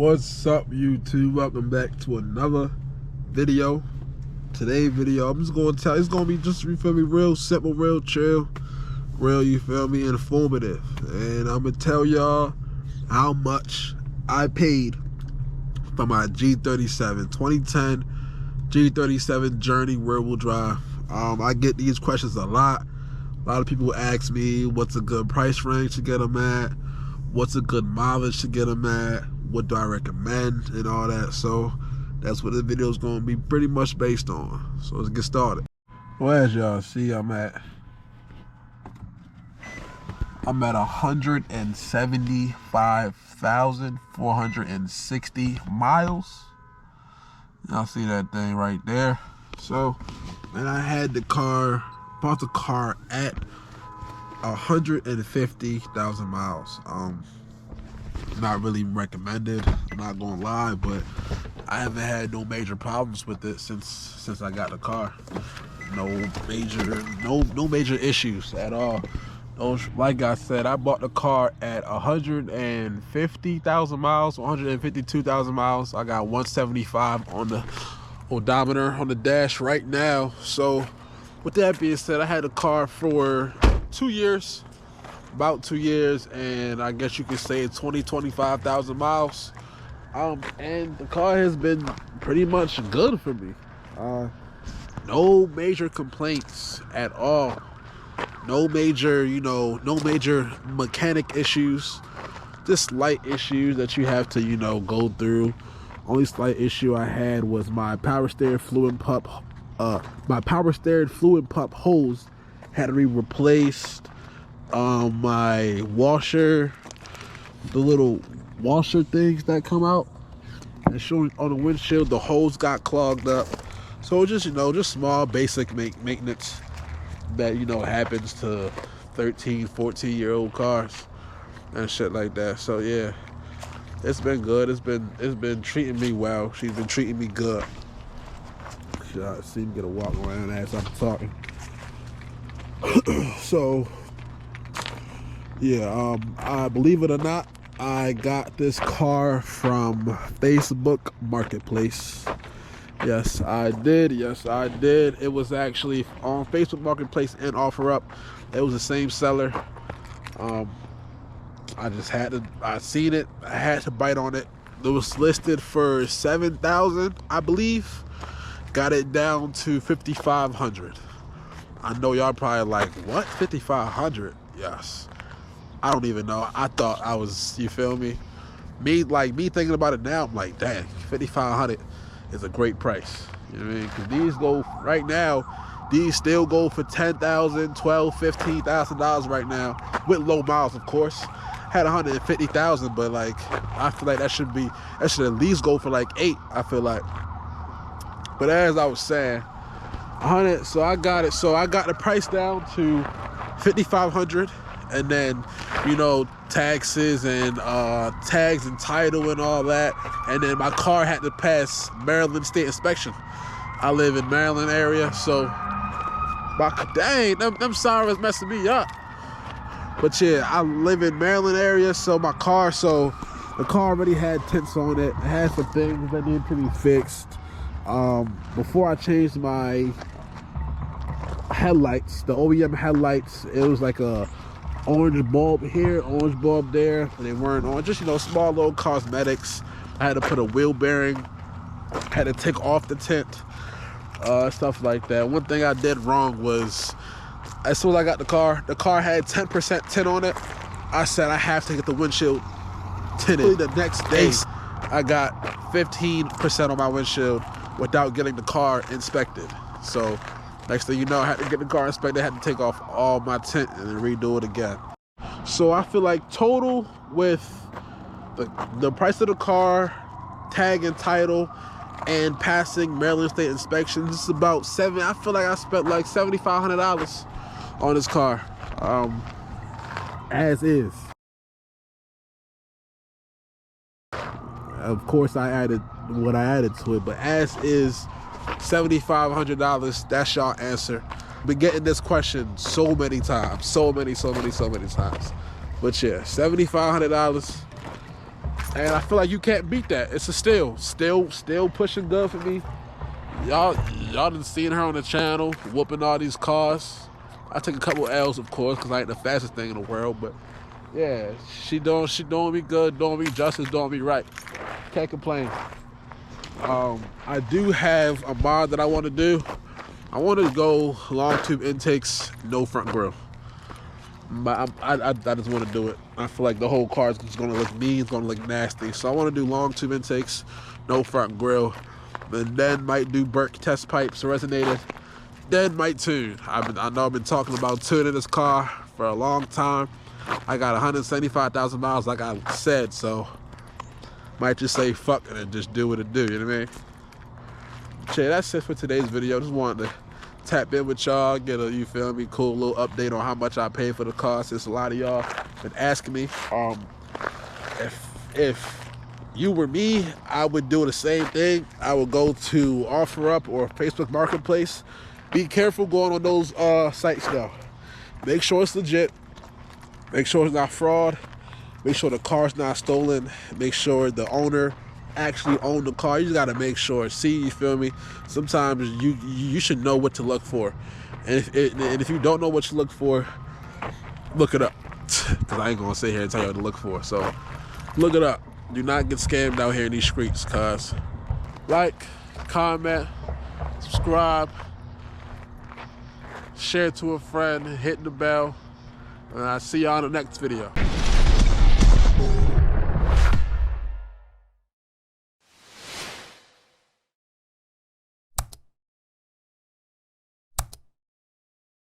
What's up, YouTube? Welcome back to another video. Today's video, I'm just gonna tell, it's gonna be just, you feel me, real simple, real chill, real, you feel me, informative. And I'm gonna tell y'all how much I paid for my G37 2010 G37 Journey rear-wheel drive. I get these questions a lot. A lot of people ask me what's a good price range to get them at, what's a good mileage to get them at, what do I recommend, and all that. So that's what the video is going to be pretty much based on. So let's get started. Well, as y'all see, I'm at 175,460 miles. Y'all see that thing right there. So, and I had the car, bought the car at 150,000 miles. Not really recommended, I'm not gonna lie, but I haven't had no major problems with it since I got the car. No major issues at all. Like I said, I bought the car at 150,000 miles, 152,000 miles. I got 175 on the odometer on the dash right now. So with that being said, I had the car for 2 years. About 2 years, and I guess you could say 25,000 miles. And the car has been pretty much good for me. No major complaints at all. No major, no major mechanic issues. Just light issues that you have to, go through. Only slight issue I had was my power steering fluid pump. My power steering fluid pump hose had to be replaced. My washer, the little washer things that come out and showing on the windshield, the hose got clogged up. So just just small basic maintenance that happens to 13, 14-year-old cars and shit like that. So yeah, it's been good. It's been treating me well. She's been treating me good. I see me get a walk around as I'm talking. So yeah, I believe it or not, I got this car from Facebook Marketplace. Yes, I did. Yes, I did. It was actually on Facebook Marketplace and OfferUp. It was the same seller. I seen it. I had to bite on it. It was listed for $7,000, I believe. Got it down to $5,500. I know y'all probably like, what? $5,500? Yes. I don't even know. I thought I was, you feel me? Me thinking about it now, I'm like, dang, $5,500 is a great price. You know what I mean? Because these go, right now, these still go for $10,000, $12,000, $15,000 right now, with low miles, of course. Had 150,000, but like, I feel like that should at least go for like $8,000, I feel like. But as I was saying, 100, so I got the price down to $5,500. And then, taxes and tags and title and all that. And then my car had to pass Maryland state inspection. I live in Maryland area, so dang, them sirens messing me up. But yeah, I live in Maryland area, so the car already had tints on it. It had some things that needed to be fixed. Before I changed my headlights, the OEM headlights, it was like a orange bulb here, orange bulb there, and they weren't on. Just small little cosmetics. I had to put a wheel bearing, had to take off the tint, stuff like that. One thing I did wrong was, as soon as I got the car had 10% tint on it. I said I have to get the windshield tinted. The next day, I got 15% on my windshield without getting the car inspected. So next thing you know, I had to get the car inspected, I had to take off all my tint and then redo it again. So I feel like total with the price of the car, tag and title, and passing Maryland state inspections, it's about I feel like I spent like $7,500 on this car, as is. Of course, I added what I added to it, but as is, $7,500. That's y'all answer. Been getting this question so many times, so many times. But yeah, $7,500 And I feel like you can't beat that. It's a still pushing good for me. Y'all done seen her on the channel whooping all these cars. I take a couple L's, of course, because I ain't the fastest thing in the world, but yeah, she doing me good, doing me justice, doing me right. Can't complain. I do have a mod that I want to do. I want to go long tube intakes, no front grille. But I just want to do it. I feel like the whole car is just going to look mean, it's going to look nasty. So I want to do long tube intakes, no front grille. And then might do Burke test pipes, resonated. Then might tune. I know I've been talking about tuning this car for a long time. I got 175,000 miles, like I said, so might just say fuck it and just do what it do, you know what I mean? Okay, that's it for today's video. Just wanted to tap in with y'all, get a, you feel me, cool little update on how much I paid for the car, since a lot of y'all been asking me. If you were me, I would do the same thing. I would go to OfferUp or Facebook Marketplace. Be careful going on those sites though. Make sure it's legit. Make sure it's not fraud. Make sure the car's not stolen. Make sure the owner actually owned the car. You just gotta make sure. See, you feel me? Sometimes you should know what to look for. And if you don't know what to look for, look it up. Because I ain't gonna sit here and tell you what to look for. So look it up. Do not get scammed out here in these streets, cuz. Like, comment, subscribe, share it to a friend, hit the bell, and I'll see y'all in the next video.